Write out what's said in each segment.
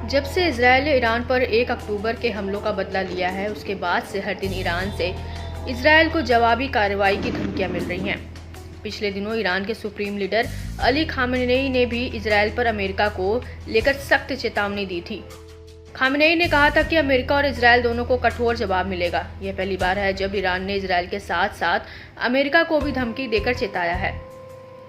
जब से इजरायल ने ईरान पर 1 अक्टूबर के हमलों का बदला लिया है, उसके बाद से हर दिन ईरान से इजरायल को जवाबी कार्रवाई की धमकियां मिल रही हैं। पिछले दिनों ईरान के सुप्रीम लीडर अली खामेनेई ने भी इजरायल पर अमेरिका को लेकर सख्त चेतावनी दी थी। खामेनेई ने कहा था कि अमेरिका और इजरायल दोनों को कठोर जवाब मिलेगा। यह पहली बार है जब ईरान ने इजरायल के साथ साथ अमेरिका को भी धमकी देकर चेताया है।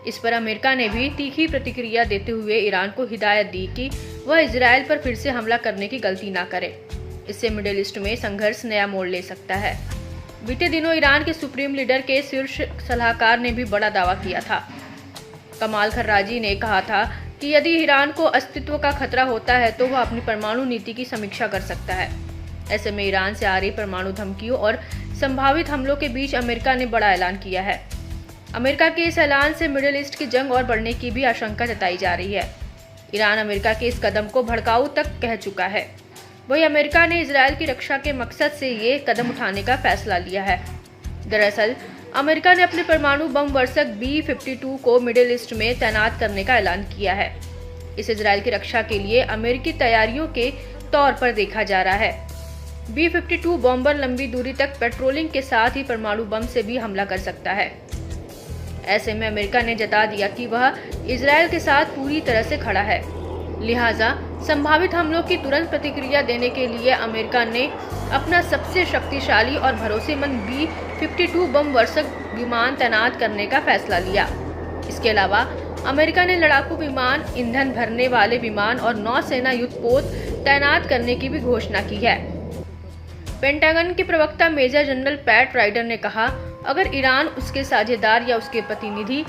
इस पर अमेरिका ने भी तीखी प्रतिक्रिया देते हुए ईरान को हिदायत दी कि वह इजरायल पर फिर से हमला करने की गलती ना करे। इससे मिडिल ईस्ट में संघर्ष नया मोड़ ले सकता है। बीते दिनों ईरान के सुप्रीम लीडर के शीर्ष सलाहकार ने भी बड़ा दावा किया था। कमाल खर्राजी ने कहा था कि यदि ईरान को अस्तित्व का खतरा होता है तो वह अपनी परमाणु नीति की समीक्षा कर सकता है। ऐसे में ईरान से आ रही परमाणु धमकियों और संभावित हमलों के बीच अमेरिका ने बड़ा ऐलान किया है। अमेरिका के इस ऐलान से मिडिल ईस्ट की जंग और बढ़ने की भी आशंका जताई जा रही है। ईरान अमेरिका के इस कदम को भड़काऊ तक कह चुका है। वहीं अमेरिका ने इजरायल की रक्षा के मकसद से ये कदम उठाने का फैसला लिया है। दरअसल अमेरिका ने अपने परमाणु बम वर्षक B-52 को मिडिल ईस्ट में तैनात करने का ऐलान किया है। इस इजरायल की रक्षा के लिए अमेरिकी तैयारियों के तौर पर देखा जा रहा है। B-52 बॉम्बर लंबी दूरी तक पेट्रोलिंग के साथ ही परमाणु बम से भी हमला कर सकता है। ऐसे में अमेरिका ने जता दिया कि वह इजरायल के साथ पूरी तरह से खड़ा है। लिहाजा संभावित हमलों की तुरंत प्रतिक्रिया देने के लिए अमेरिका ने अपना सबसे शक्तिशाली और भरोसेमंद B-52 बम वर्षक विमान तैनात करने का फैसला लिया। इसके अलावा अमेरिका ने लड़ाकू विमान, ईंधन भरने वाले विमान और नौसेना युद्धपोत तैनात करने की भी घोषणा की है। पेंटागन के प्रवक्ता मेजर जनरल पैट राइडर ने कहा, अगर ईरान, उसके साझेदार या उसके प्रतिनिधि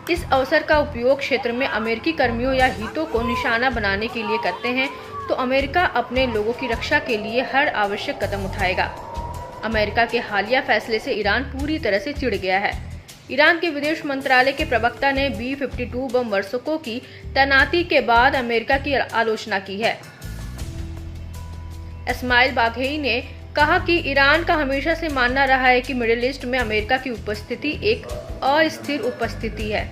इस अवसर का उपयोग क्षेत्र में अमेरिकी कर्मियों या हितों को निशाना बनाने के लिए करते हैं तो अमेरिका अपने लोगों की रक्षा के लिए हर आवश्यक कदम उठाएगा। अमेरिका के हालिया फैसले से ईरान पूरी तरह से चिढ़ गया है। ईरान के विदेश मंत्रालय के प्रवक्ता ने B-52 बम वर्षकों की तैनाती के बाद अमेरिका की आलोचना की है। इस्माइल बाघेई ने कहा कि ईरान का हमेशा से मानना रहा है कि मिडिल ईस्ट में अमेरिका की उपस्थिति एक अस्थिर उपस्थिति है।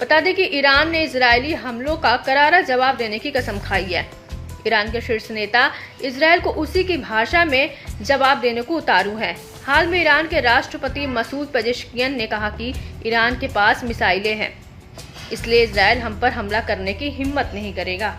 बता दें कि ईरान ने इजरायली हमलों का करारा जवाब देने की कसम खाई है। ईरान के शीर्ष नेता इजरायल को उसी की भाषा में जवाब देने को उतारू हैं। हाल में ईरान के राष्ट्रपति मसूद पेजेश्कियन ने कहा कि ईरान के पास मिसाइलें हैं, इसलिए इजरायल हम पर हमला करने की हिम्मत नहीं करेगा।